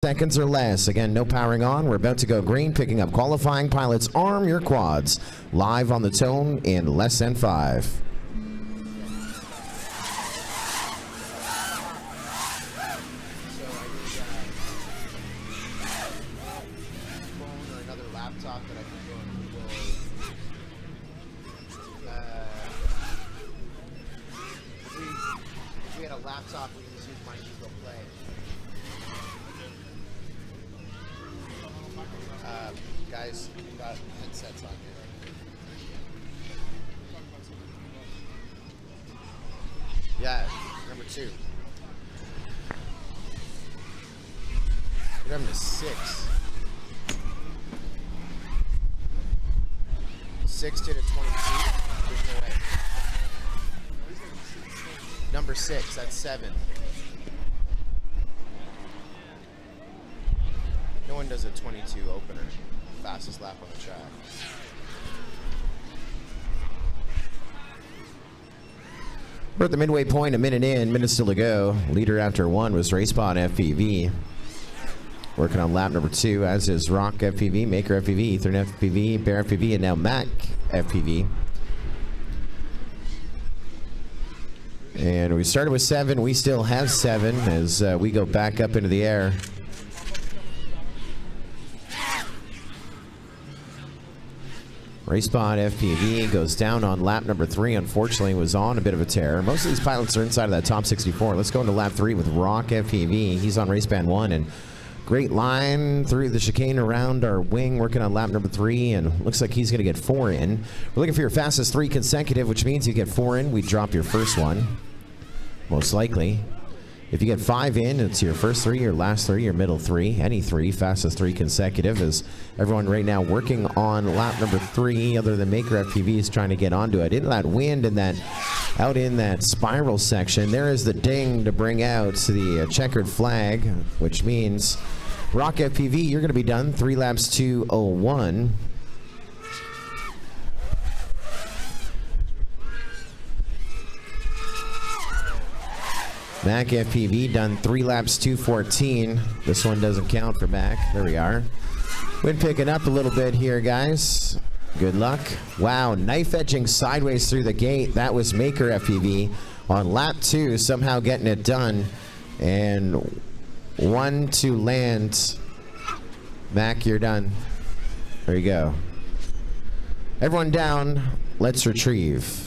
seconds or less. Again, no powering on. We're about to go green, picking up qualifying pilots. Arm your quads. Live on the tone in less than 5. Laptop, we can just use mine to go play. Guys, we got headsets on here. Yeah, number 2. We're having a 6. 6 to the 22. There's no way. Number 6, that's 7. No one does a 22 opener. Fastest lap on the track. We're at the midway point, a minute in, minutes still to go. Leader after 1 was RaceBot FPV. Working on lap number 2, as is Rock FPV, Maker FPV, Ethan FPV, Barrett FPV, and now Mac FPV. And we started with 7. We still have 7 as we go back up into the air. RaceBot FPV goes down on lap number 3. Unfortunately, was on a bit of a tear. Most of these pilots are inside of that top 64. Let's go into lap 3 with Rock FPV. He's on race band 1 and great line through the chicane around our wing, working on lap number 3, and looks like he's going to get 4 in. We're looking for your fastest 3 consecutive, which means you get 4 in. We drop your first one, most likely. If you get 5 in, it's your first 3, your last 3, your middle 3, any 3, fastest 3 consecutive. As everyone right now working on lap number 3, other than Maker FPV, is trying to get onto it. In that wind and that out in that spiral section, there is the ding to bring out the checkered flag, which means Rock FPV, you're going to be done 3 laps 2:01. Mac FPV done 3 laps 2:14. This one doesn't count for Mac. There we are. Wind picking up a little bit here, guys. Good luck. Wow, knife edging sideways through the gate. That was Maker FPV on lap 2, somehow getting it done. And 1 to land. Mac, you're done. There you go. Everyone down. Let's retrieve.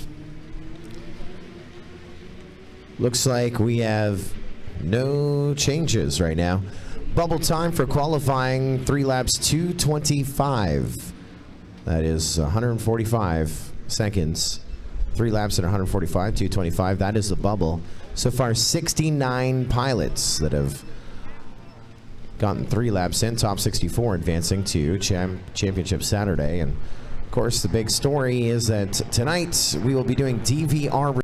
Looks like we have no changes right now. Bubble time for qualifying, 3 laps 2:25. That is 145 seconds. 3 laps at 145, 2:25. That is the bubble. So far, 69 pilots that have gotten 3 laps in. Top 64 advancing to Championship Saturday. And of course, the big story is that tonight we will be doing DVR